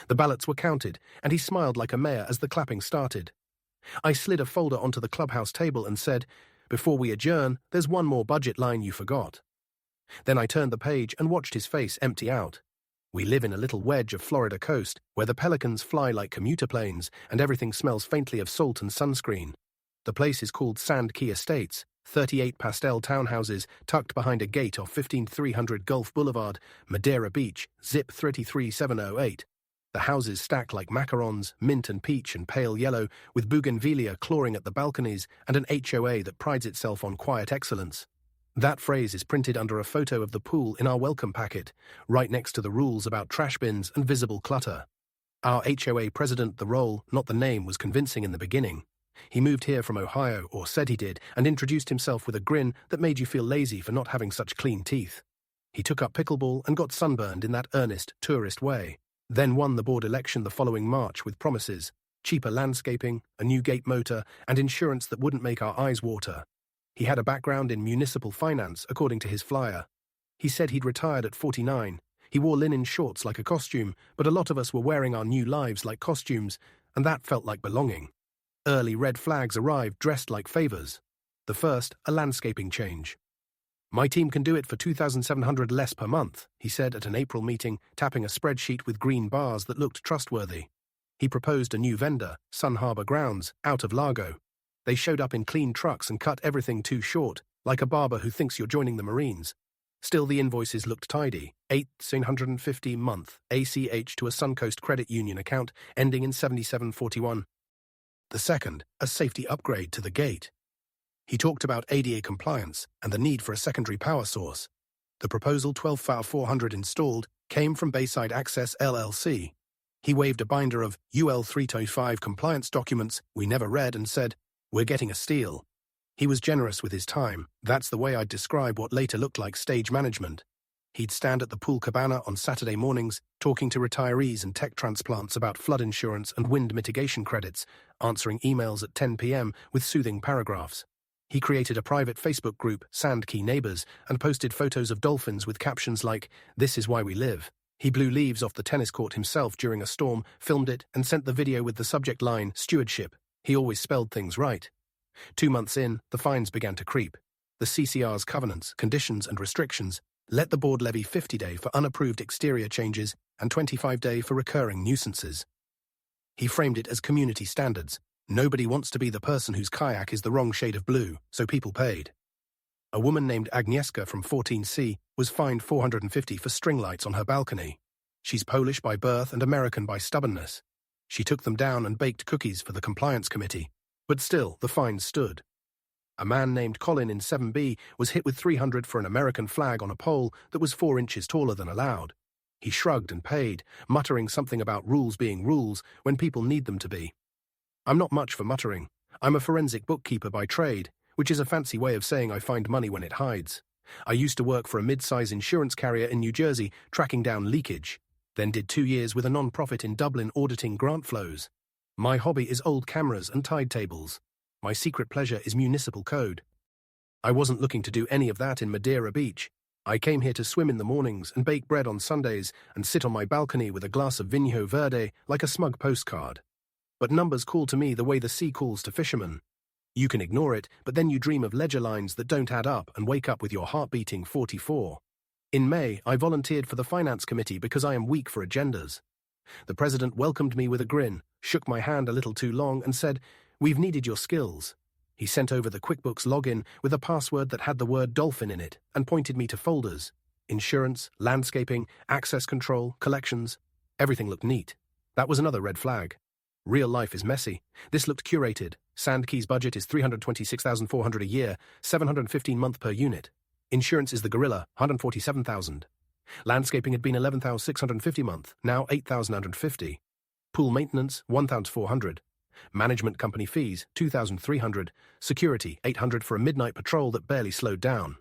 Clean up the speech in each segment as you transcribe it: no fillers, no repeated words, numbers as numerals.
The ballots were counted, and he smiled like a mayor as the clapping started. I slid a folder onto the Clubhouse table and said, "Before we adjourn, there's one more budget line you forgot." Then I turned the page and watched his face empty out. We live in a little wedge of Florida coast where the pelicans fly like commuter planes and everything smells faintly of salt and sunscreen. The place is called Sand Key Estates, 38 pastel townhouses tucked behind a gate off 15300 Gulf Boulevard, Madeira Beach, zip 33708. The houses stack like macarons, mint and peach and pale yellow, with bougainvillea clawing at the balconies and an HOA that prides itself on quiet excellence. That phrase is printed under a photo of the pool in our welcome packet, right next to the rules about trash bins and visible clutter. Our HOA president, the role, not the name, was convincing in the beginning. He moved here from Ohio, or said he did, and introduced himself with a grin that made you feel lazy for not having such clean teeth. He took up pickleball and got sunburned in that earnest, tourist way, then won the board election the following March with promises: cheaper landscaping, a new gate motor, and insurance that wouldn't make our eyes water. He had a background in municipal finance, according to his flyer. He said he'd retired at 49. He wore linen shorts like a costume, but a lot of us were wearing our new lives like costumes, and that felt like belonging. Early red flags arrived dressed like favors. The first, a landscaping change. "My team can do it for $2,700 less per month," he said at an April meeting, tapping a spreadsheet with green bars that looked trustworthy. He proposed a new vendor, Sun Harbor Grounds, out of Largo. They showed up in clean trucks and cut everything too short, like a barber who thinks you're joining the Marines. Still, the invoices looked tidy. $1,850 a month, ACH to a Suncoast Credit Union account, ending in 7741. The second, a safety upgrade to the gate. He talked about ADA compliance and the need for a secondary power source. The proposal, 12,400 installed, came from Bayside Access LLC. He waved a binder of UL 325 compliance documents we never read and said, "We're getting a steal." He was generous with his time. That's the way I'd describe what later looked like stage management. He'd stand at the pool cabana on Saturday mornings, talking to retirees and tech transplants about flood insurance and wind mitigation credits, answering emails at 10 p.m. with soothing paragraphs. He created a private Facebook group, Sand Key Neighbors, and posted photos of dolphins with captions like, "This is why we live." He blew leaves off the tennis court himself during a storm, filmed it, and sent the video with the subject line, "Stewardship." He always spelled things right. 2 months in, the fines began to creep. The CCR's covenants, conditions, and restrictions let the board levy 50-day for unapproved exterior changes and 25-day for recurring nuisances. He framed it as community standards. Nobody wants to be the person whose kayak is the wrong shade of blue, so people paid. A woman named Agnieszka from 14C was fined $450 for string lights on her balcony. She's Polish by birth and American by stubbornness. She took them down and baked cookies for the compliance committee. But still, the fines stood. A man named Colin in 7B was hit with $300 for an American flag on a pole that was 4 inches taller than allowed. He shrugged and paid, muttering something about rules being rules when people need them to be. I'm not much for muttering. I'm a forensic bookkeeper by trade, which is a fancy way of saying I find money when it hides. I used to work for a mid-size insurance carrier in New Jersey, tracking down leakage, then did 2 years with a non-profit in Dublin auditing grant flows. My hobby is old cameras and tide tables. My secret pleasure is municipal code. I wasn't looking to do any of that in Madeira Beach. I came here to swim in the mornings and bake bread on Sundays and sit on my balcony with a glass of Vinho Verde like a smug postcard. But numbers call to me the way the sea calls to fishermen. You can ignore it, but then you dream of ledger lines that don't add up and wake up with your heart beating 44. In May, I volunteered for the finance committee because I am weak for agendas. The president welcomed me with a grin, shook my hand a little too long, and said, "We've needed your skills." He sent over the QuickBooks login with a password that had the word dolphin in it and pointed me to folders. Insurance, landscaping, access control, collections. Everything looked neat. That was another red flag. Real life is messy. This looked curated. Sandkey's budget is $326,400 a year, $715 month per unit. Insurance is the gorilla, $147,000. Landscaping had been $11,650 month, now $8,950. Pool maintenance, $1,400. Management company fees, $2,300. Security, $800 for a midnight patrol that barely slowed down.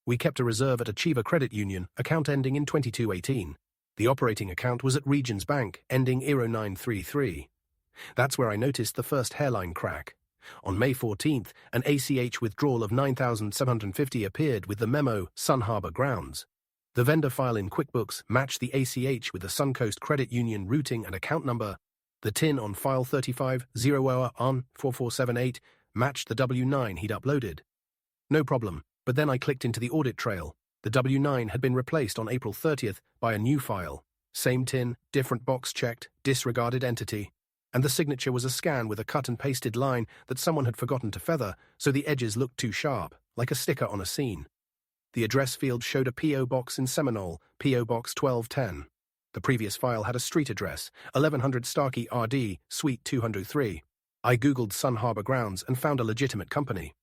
We kept a reserve at Achieva Credit Union, account ending in 2218. The operating account was at Regions Bank, ending 0933. That's where I noticed the first hairline crack. On May 14th, an ACH withdrawal of $9,750 appeared with the memo, Sun Harbor Grounds. The vendor file in QuickBooks matched the ACH with the Suncoast Credit Union routing and account number. The TIN on file 35-0-OR-4478 matched the W-9 he'd uploaded. No problem, but then I clicked into the audit trail. The W-9 had been replaced on April 30th by a new file. Same TIN, different box checked, disregarded entity. And the signature was a scan with a cut-and-pasted line that someone had forgotten to feather, so the edges looked too sharp, like a sticker on a scene. The address field showed a P.O. box in Seminole, P.O. Box 1210. The previous file had a street address, 1100 Starkey RD, Suite 203. I googled Sun Harbor Grounds and found a legitimate company.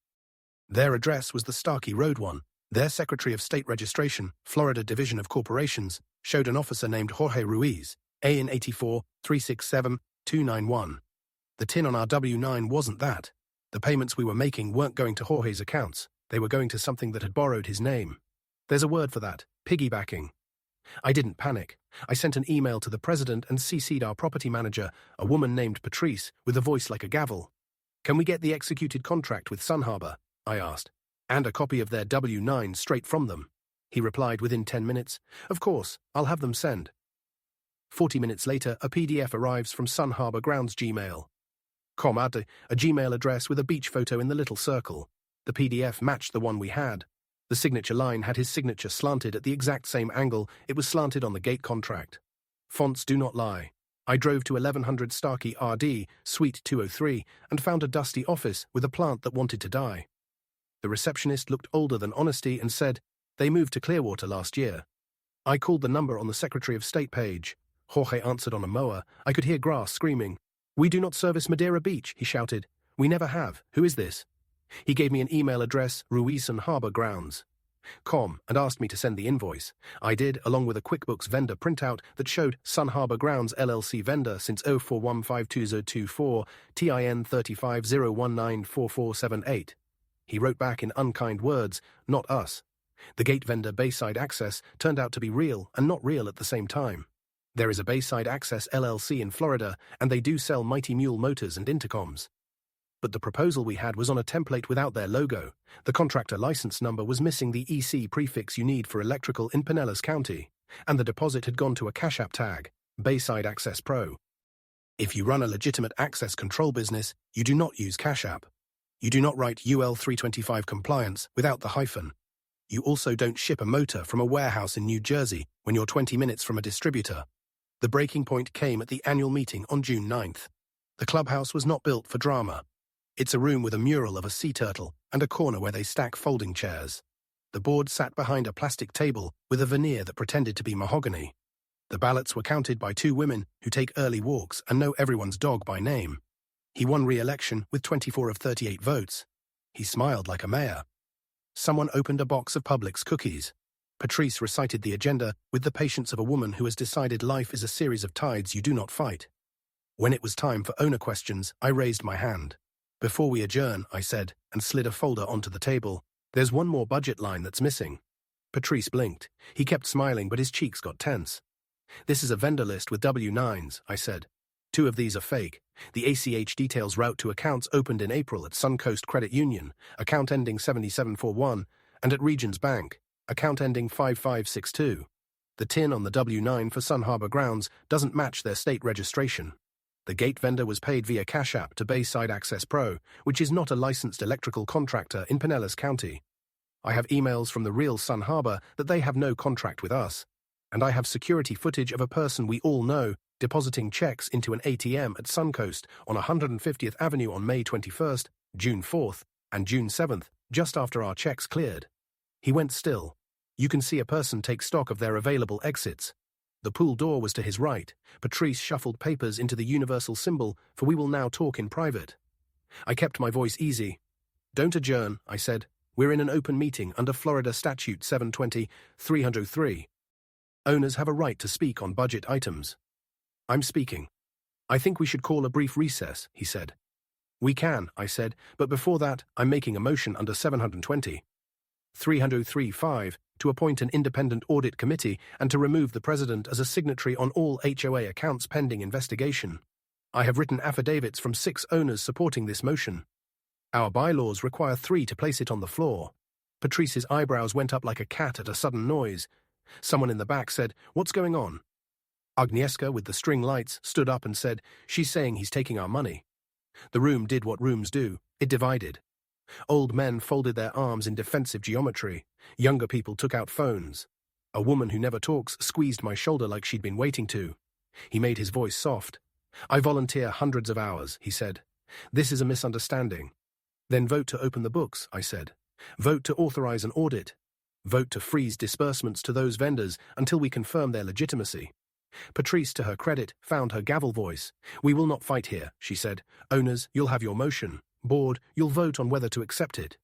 Their address was the Starkey Road one. Their Secretary of State Registration, Florida Division of Corporations, showed an officer named Jorge Ruiz, AN 84-367-291. The TIN on our W-9 wasn't that. The payments we were making weren't going to Jorge's accounts. They were going to something that had borrowed his name. There's a word for that, piggybacking. I didn't panic. I sent an email to the president and CC'd our property manager, a woman named Patrice, with a voice like a gavel. Can we get the executed contract with Sun Harbor? I asked. And a copy of their W-9 straight from them. He replied within 10 minutes, Of course, I'll have them send. 40 minutes later, a PDF arrives from Sun Harbor Grounds Gmail. A Gmail address with a beach photo in the little circle. The PDF matched the one we had. The signature line had his signature slanted at the exact same angle it was slanted on the gate contract. Fonts do not lie. I drove to 1100 Starkey RD, Suite 203, and found a dusty office with a plant that wanted to die. The receptionist looked older than honesty and said, They moved to Clearwater last year. I called the number on the Secretary of State page. Jorge answered on a mower. I could hear grass screaming. We do not service Madeira Beach, he shouted. We never have. Who is this? He gave me an email address, Ruiz Harbor Grounds. And asked me to send the invoice. I did, along with a QuickBooks vendor printout that showed Sun Harbor Grounds LLC vendor since 04152024, TIN 3501944478. He wrote back in unkind words, not us. The gate vendor Bayside Access turned out to be real and not real at the same time. There is a Bayside Access LLC in Florida, and they do sell Mighty Mule motors and intercoms. But the proposal we had was on a template without their logo. The contractor license number was missing the EC prefix you need for electrical in Pinellas County, and the deposit had gone to a Cash App tag, Bayside Access Pro. If you run a legitimate access control business, you do not use Cash App. You do not write UL 325 compliance without the hyphen. You also don't ship a motor from a warehouse in New Jersey when you're 20 minutes from a distributor. The breaking point came at the annual meeting on June 9th. The clubhouse was not built for drama. It's a room with a mural of a sea turtle and a corner where they stack folding chairs. The board sat behind a plastic table with a veneer that pretended to be mahogany. The ballots were counted by two women who take early walks and know everyone's dog by name. He won re-election with 24 of 38 votes. He smiled like a mayor. Someone opened a box of Publix cookies. Patrice recited the agenda with the patience of a woman who has decided life is a series of tides you do not fight. When it was time for owner questions, I raised my hand. Before we adjourn, I said, and slid a folder onto the table. There's one more budget line that's missing. Patrice blinked. He kept smiling, but his cheeks got tense. This is a vendor list with W-9s, I said. 2 of these are fake. The ACH details route to accounts opened in April at Suncoast Credit Union, account ending 7741, and at Regions Bank, account ending 5562. The TIN on the W-9 for Sun Harbor Grounds doesn't match their state registration. The gate vendor was paid via Cash App to Bayside Access Pro, which is not a licensed electrical contractor in Pinellas County. I have emails from the real Sun Harbor that they have no contract with us. And I have security footage of a person we all know depositing checks into an ATM at Suncoast on 150th Avenue on May 21st, June 4th, and June 7th, just after our checks cleared. He went still. You can see a person take stock of their available exits. The pool door was to his right. Patrice shuffled papers into the universal symbol for we will now talk in private. I kept my voice easy. Don't adjourn, I said. We're in an open meeting under Florida Statute 720-303. Owners have a right to speak on budget items. I'm speaking. I think we should call a brief recess, he said. We can, I said, but before that, I'm making a motion under 720-303-5 to appoint an independent audit committee and to remove the president as a signatory on all HOA accounts pending investigation. I have written affidavits from 6 owners supporting this motion. Our bylaws require 3 to place it on the floor. Patrice's eyebrows went up like a cat at a sudden noise. Someone in the back said, "What's going on?" Agnieszka, with the string lights, stood up and said, "She's saying he's taking our money." The room did what rooms do. It divided. Old men folded their arms in defensive geometry. Younger people took out phones. A woman who never talks squeezed my shoulder like she'd been waiting to. He made his voice soft. "I volunteer hundreds of hours," he said. "This is a misunderstanding." "Then vote to open the books," I said. "Vote to authorize an audit. Vote to freeze disbursements to those vendors until we confirm their legitimacy." Patrice, to her credit, found her gavel voice. "We will not fight here," she said. "Owners, you'll have your motion. Board, you'll vote on whether to accept it."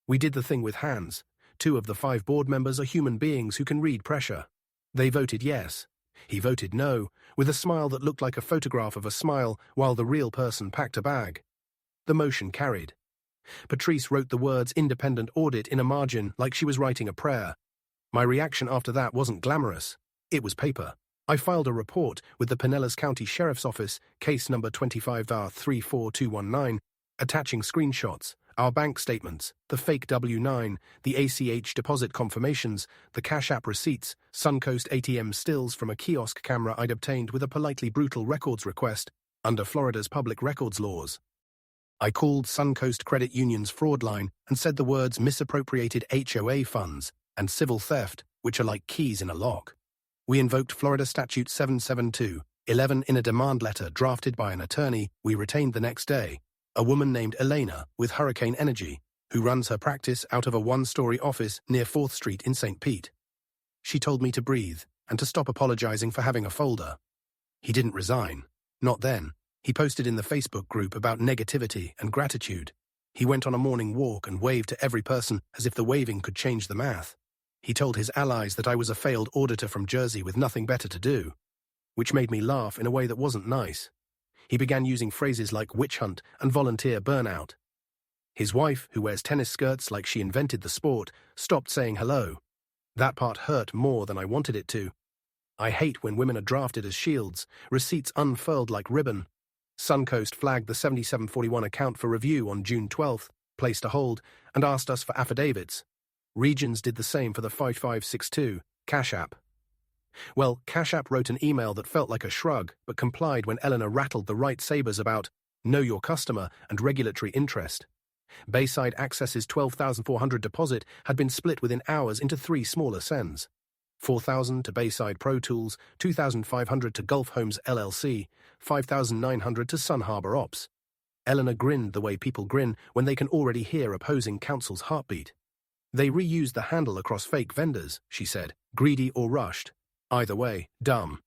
We did the thing with hands. 2 of the 5 board members are human beings who can read pressure. They voted yes. He voted no, with a smile that looked like a photograph of a smile while the real person packed a bag. The motion carried. Patrice wrote the words "independent audit" in a margin like she was writing a prayer. My reaction after that wasn't glamorous. It was paper. I filed a report with the Pinellas County Sheriff's Office, case number 25-34219, attaching screenshots, our bank statements, the fake W-9, the ACH deposit confirmations, the Cash App receipts, Suncoast ATM stills from a kiosk camera I'd obtained with a politely brutal records request under Florida's public records laws. I called Suncoast Credit Union's fraud line and said the words "misappropriated HOA funds" and "civil theft," which are like keys in a lock. We invoked Florida Statute 772-11 in a demand letter drafted by an attorney we retained the next day, a woman named Elena with Hurricane Energy, who runs her practice out of a 1-story office near 4th Street in St. Pete. She told me to breathe and to stop apologizing for having a folder. He didn't resign. Not then. He posted in the Facebook group about negativity and gratitude. He went on a morning walk and waved to every person as if the waving could change the math. He told his allies that I was a failed auditor from Jersey with nothing better to do, which made me laugh in a way that wasn't nice. He began using phrases like witch hunt and volunteer burnout. His wife, who wears tennis skirts like she invented the sport, stopped saying hello. That part hurt more than I wanted it to. I hate when women are drafted as shields, receipts unfurled like ribbon. Suncoast flagged the 7741 account for review on June 12th, placed a hold, and asked us for affidavits. Regions did the same for the 5562, Cash App. Well, Cash App wrote an email that felt like a shrug, but complied when Eleanor rattled the right sabers about know your customer and regulatory interest. Bayside Access's $12,400 deposit had been split within hours into 3 smaller sends. $4,000 to Bayside Pro Tools, $2,500 to Gulf Homes LLC, $5,900 to Sun Harbor Ops. Eleanor grinned the way people grin when they can already hear opposing counsel's heartbeat. They reused the handle across fake vendors, she said, greedy or rushed. Either way, dumb.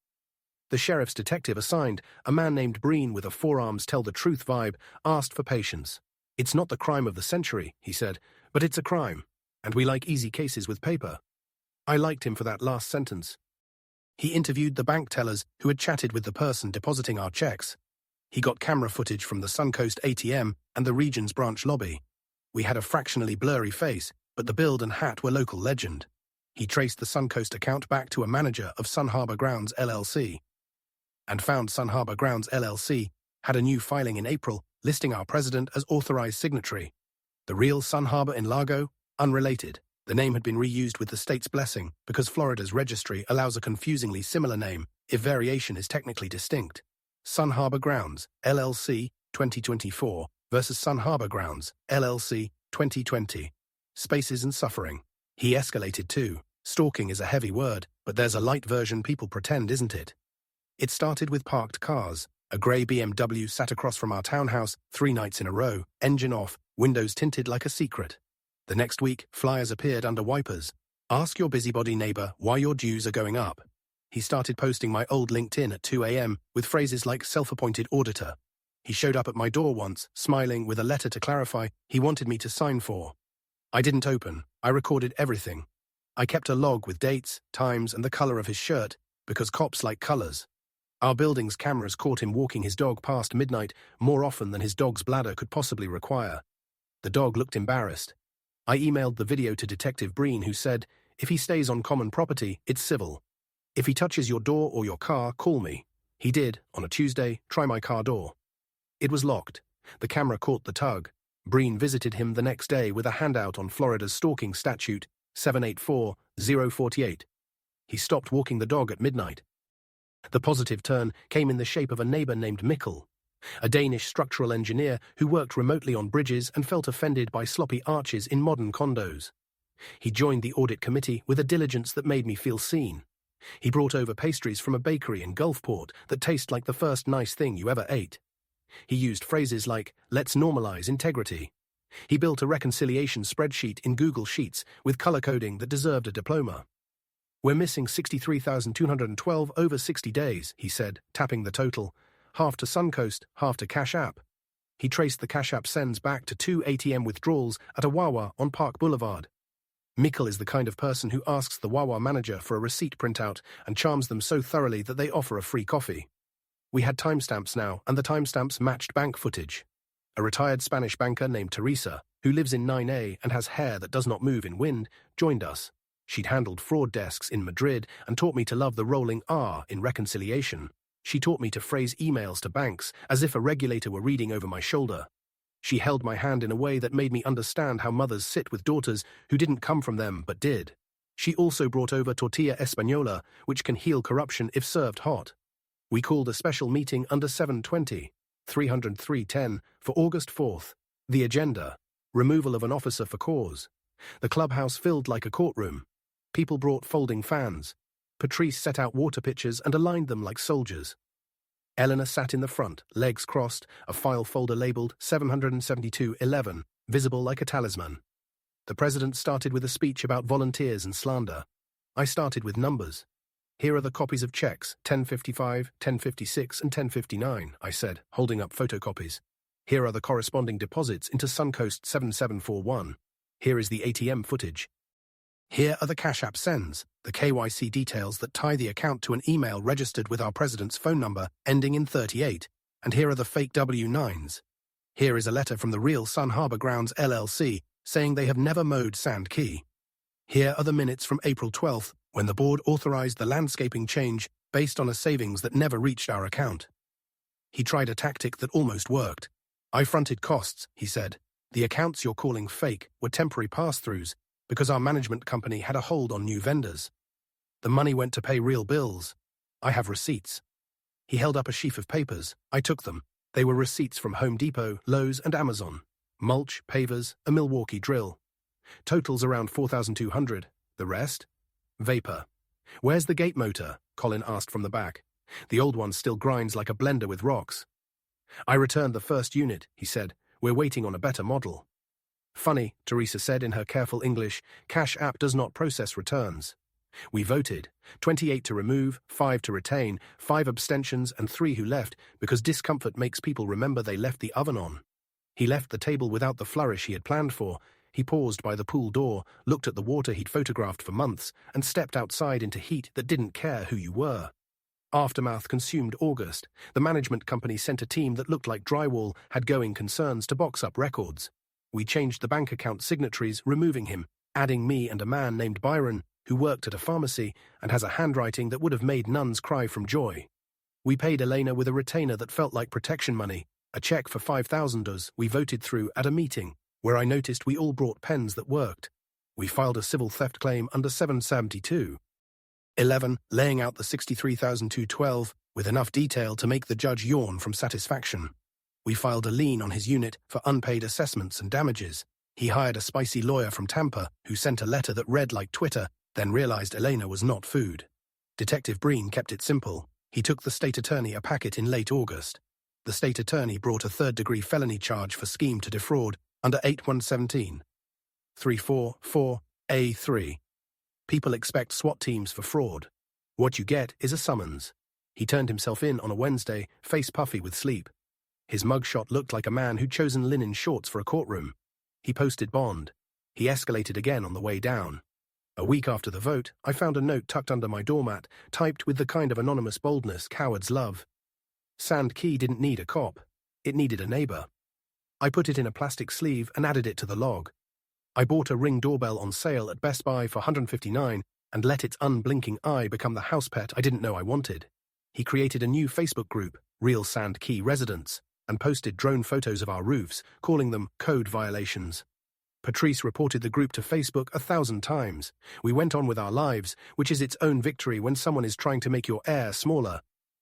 The sheriff's detective assigned, a man named Breen with a forearms tell the truth vibe, asked for patience. "It's not the crime of the century," he said, "but it's a crime, and we like easy cases with paper." I liked him for that last sentence. He interviewed the bank tellers who had chatted with the person depositing our checks. He got camera footage from the Suncoast ATM and the Region's branch lobby. We had a fractionally blurry face, but the build and hat were local legend. He traced the Suncoast account back to a manager of Sun Harbor Grounds LLC, and found Sun Harbor Grounds LLC had a new filing in April listing our president as authorized signatory. The real Sun Harbor in Largo? Unrelated. The name had been reused with the state's blessing because Florida's registry allows a confusingly similar name if variation is technically distinct. Sun Harbor Grounds, LLC, 2024 versus Sun Harbor Grounds, LLC, 2020. Spaces and suffering. He escalated too. Stalking is a heavy word, but there's a light version people pretend, isn't it? It started with parked cars. A grey BMW sat across from our townhouse 3 nights in a row, engine off, windows tinted like a secret. The next week, flyers appeared under wipers. Ask your busybody neighbor why your dues are going up. He started posting my old LinkedIn at 2 a.m. with phrases like self-appointed auditor. He showed up at my door once, smiling with a letter to clarify he wanted me to sign for. I didn't open. I recorded everything. I kept a log with dates, times, and the color of his shirt, because cops like colors. Our building's cameras caught him walking his dog past midnight more often than his dog's bladder could possibly require. The dog looked embarrassed. I emailed the video to Detective Breen, who said, if he stays on common property, it's civil. If he touches your door or your car, call me. He did, on a Tuesday, try my car door. It was locked. The camera caught the tug. Breen visited him the next day with a handout on Florida's stalking statute, 784-048. He stopped walking the dog at midnight. The positive turn came in the shape of a neighbor named Mikkel, a Danish structural engineer who worked remotely on bridges and felt offended by sloppy arches in modern condos. He joined the audit committee with a diligence that made me feel seen. He brought over pastries from a bakery in Gulfport that taste like the first nice thing you ever ate. He used phrases like, "Let's normalize integrity." He built a reconciliation spreadsheet in Google Sheets with color coding that deserved a diploma. "We're missing 63,212 over 60 days, he said, tapping the total. Half to Suncoast, half to Cash App. He traced the Cash App sends back to 2 ATM withdrawals at a Wawa on Park Boulevard. Mikkel is the kind of person who asks the Wawa manager for a receipt printout and charms them so thoroughly that they offer a free coffee. We had timestamps now, and the timestamps matched bank footage. A retired Spanish banker named Teresa, who lives in 9A and has hair that does not move in wind, joined us. She'd handled fraud desks in Madrid and taught me to love the rolling R in reconciliation. She taught me to phrase emails to banks as if a regulator were reading over my shoulder. She held my hand in a way that made me understand how mothers sit with daughters who didn't come from them but did. She also brought over tortilla española, which can heal corruption if served hot. We called a special meeting under 720, 303.10 for August 4th. The agenda: removal of an officer for cause. The clubhouse filled like a courtroom. People brought folding fans. Patrice set out water pitchers and aligned them like soldiers. Eleanor sat in the front, legs crossed, a file folder labeled 77211, visible like a talisman. The president started with a speech about volunteers and slander. I started with numbers. "Here are the copies of checks, 1055, 1056, and 1059, I said, holding up photocopies. Here are the corresponding deposits into Suncoast 7741. Here is the ATM footage. Here are the Cash App sends, the KYC details that tie the account to an email registered with our president's phone number ending in 38, and here are the fake W-9s. Here is a letter from the real Sun Harbor Grounds LLC saying they have never mowed Sand Key. Here are the minutes from April 12th, when the board authorized the landscaping change based on a savings that never reached our account." He tried a tactic that almost worked. "I fronted costs," he said. "The accounts you're calling fake were temporary pass-throughs because our management company had a hold on new vendors. The money went to pay real bills. I have receipts." He held up a sheaf of papers. I took them. They were receipts from Home Depot, Lowe's, and Amazon. Mulch, pavers, a Milwaukee drill. Totals around 4,200. The rest? Vapor. "Where's the gate motor?" Colin asked from the back. "The old one still grinds like a blender with rocks." "I returned the first unit," he said. "We're waiting on a better model." "Funny," Teresa said in her careful English, "Cash App does not process returns." We voted, 28 to remove, 5 to retain, 5 abstentions and 3 who left because discomfort makes people remember they left the oven on. He left the table without the flourish he had planned for. He paused by the pool door, looked at the water he'd photographed for months, and stepped outside into heat that didn't care who you were. Aftermath consumed August. The management company sent a team that looked like drywall, had going concerns to box up records. We changed the bank account signatories, removing him, adding me and a man named Byron, who worked at a pharmacy and has a handwriting that would have made nuns cry from joy. We paid Elena with a retainer that felt like protection money, a check for $5,000 we voted through at a meeting, where I noticed we all brought pens that worked. We filed a civil theft claim under 772. 11, laying out the 63,212 with enough detail to make the judge yawn from satisfaction. We filed a lien on his unit for unpaid assessments and damages. He hired a spicy lawyer from Tampa who sent a letter that read like Twitter, then realized Elena was not food. Detective Breen kept it simple. He took the state attorney a packet in late August. The state attorney brought a third-degree felony charge for scheme to defraud under 8117. 344A3. People expect SWAT teams for fraud. What you get is a summons. He turned himself in on a Wednesday, face puffy with sleep. His mugshot looked like a man who'd chosen linen shorts for a courtroom. He posted bond. He escalated again on the way down. A week after the vote, I found a note tucked under my doormat, typed with the kind of anonymous boldness cowards love. Sand Key didn't need a cop. It needed a neighbor. I put it in a plastic sleeve and added it to the log. I bought a Ring doorbell on sale at Best Buy for $159 and let its unblinking eye become the house pet I didn't know I wanted. He created a new Facebook group, Real Sand Key Residents, and posted drone photos of our roofs, calling them code violations. Patrice reported the group to Facebook 1,000 times. We went on with our lives, which is its own victory when someone is trying to make your air smaller.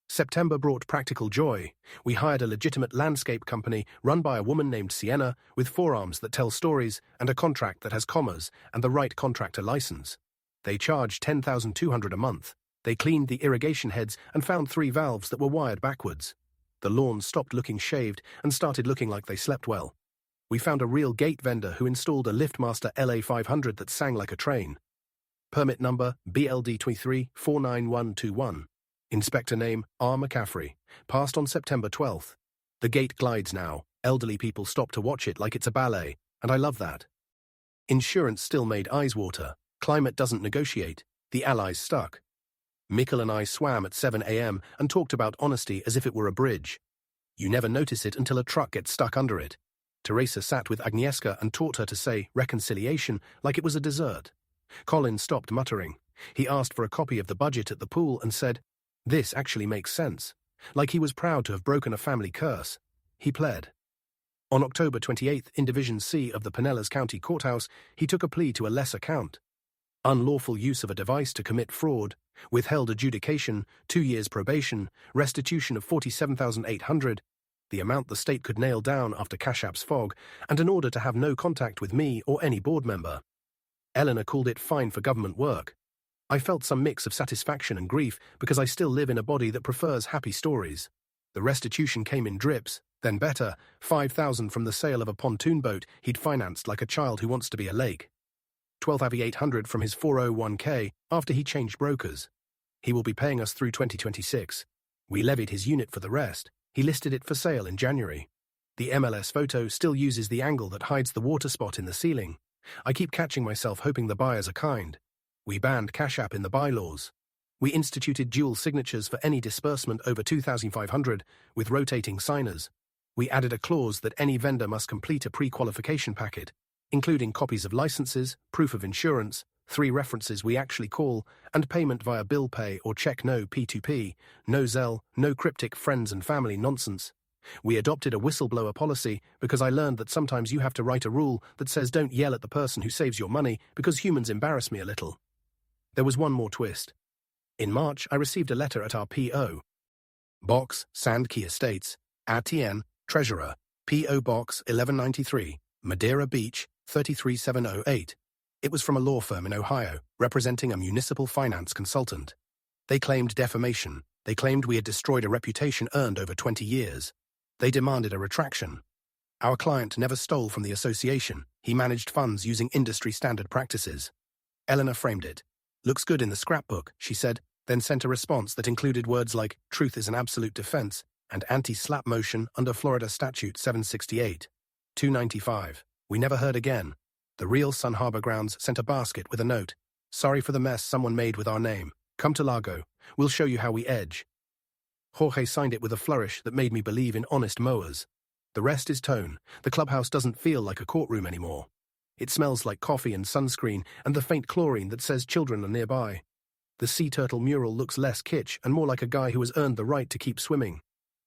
September brought practical joy. We hired a legitimate landscape company run by a woman named Sienna with forearms that tell stories and a contract that has commas and the right contractor license. They charged $10,200 a month. They cleaned the irrigation heads and found 3 valves that were wired backwards. The lawns stopped looking shaved and started looking like they slept well. We found a real gate vendor who installed a LiftMaster LA 500 that sang like a train. Permit number BLD23 49121. Inspector name R. McCaffrey. Passed on September 12th. The gate glides now. Elderly people stop to watch it like it's a ballet, and I love that. Insurance still made eyes water. Climate doesn't negotiate. The Allies stuck. Mikkel and I swam at 7 a.m. and talked about honesty as if it were a bridge. You never notice it until a truck gets stuck under it. Teresa sat with Agnieszka and taught her to say reconciliation like it was a dessert. Colin stopped muttering. He asked for a copy of the budget at the pool and said, "This actually makes sense." Like he was proud to have broken a family curse. He pled. On October 28th, in Division C of the Pinellas County Courthouse, he took a plea to a lesser count. Unlawful use of a device to commit fraud, withheld adjudication, 2 years probation, restitution of $47,800, the amount the state could nail down after Cash App's fog, and an order to have no contact with me or any board member. Eleanor called it fine for government work. I felt some mix of satisfaction and grief because I still live in a body that prefers happy stories. The restitution came in drips, then better, $5,000 from the sale of a pontoon boat he'd financed like a child who wants to be a lake. $12,800 from his 401k after he changed brokers. He will be paying us through 2026. We levied his unit for the rest. He listed it for sale in January. The MLS photo still uses the angle that hides the water spot in the ceiling. I keep catching myself hoping the buyers are kind. We banned Cash App in the bylaws. We instituted dual signatures for any disbursement over $2,500 with rotating signers. We added a clause that any vendor must complete a pre-qualification packet, including copies of licenses, proof of insurance, 3 references we actually call, and payment via bill pay or check, no P2P, no Zelle, no cryptic friends and family nonsense. We adopted a whistleblower policy because I learned that sometimes you have to write a rule that says don't yell at the person who saves your money because humans embarrass me a little. There was one more twist. In March, I received a letter at our P.O. Box, Sandkey Estates, ATM, Treasurer, P.O. Box 1193, Madeira Beach, 33708. It was from a law firm in Ohio, representing a municipal finance consultant. They claimed defamation. They claimed we had destroyed a reputation earned over 20 years. They demanded a retraction. Our client never stole from the association. He managed funds using industry-standard practices. Eleanor framed it. "Looks good in the scrapbook," she said, then sent a response that included words like "truth is an absolute defense" and anti-slap motion under Florida Statute 768. 295. We never heard again. The real Sun Harbor Grounds sent a basket with a note. "Sorry for the mess someone made with our name. Come to Largo. We'll show you how we edge." Jorge signed it with a flourish that made me believe in honest mowers. The rest is tone. The clubhouse doesn't feel like a courtroom anymore. It smells like coffee and sunscreen and the faint chlorine that says children are nearby. The sea turtle mural looks less kitsch and more like a guy who has earned the right to keep swimming.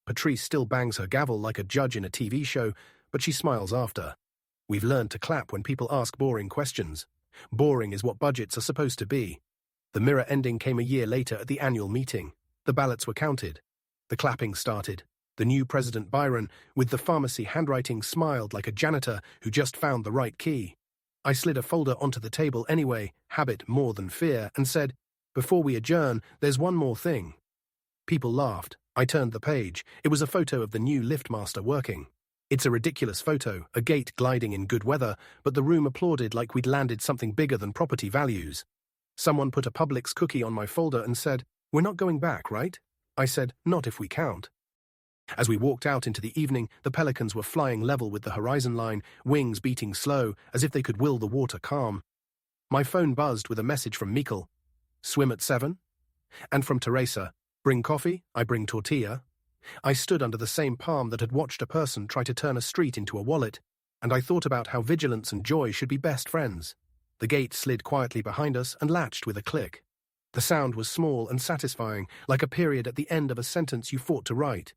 Patrice still bangs her gavel like a judge in a TV show, but she smiles after. We've learned to clap when people ask boring questions. Boring is what budgets are supposed to be. The mirror ending came a year later at the annual meeting. The ballots were counted. The clapping started. The new President Byron, with the pharmacy handwriting, smiled like a janitor who just found the right key. I slid a folder onto the table anyway, habit more than fear, and said, "Before we adjourn, there's one more thing." People laughed. I turned the page. It was a photo of the new LiftMaster working. It's a ridiculous photo, a gate gliding in good weather, but the room applauded like we'd landed something bigger than property values. Someone put a Publix cookie on my folder and said, "We're not going back, right?" I said, "Not if we count." As we walked out into the evening, the pelicans were flying level with the horizon line, wings beating slow, as if they could will the water calm. My phone buzzed with a message from Mikkel. "Swim at 7? And from Teresa, "Bring coffee, I bring tortilla." I stood under the same palm that had watched a person try to turn a street into a wallet, and I thought about how vigilance and joy should be best friends. The gate slid quietly behind us and latched with a click. The sound was small and satisfying, like a period at the end of a sentence you fought to write.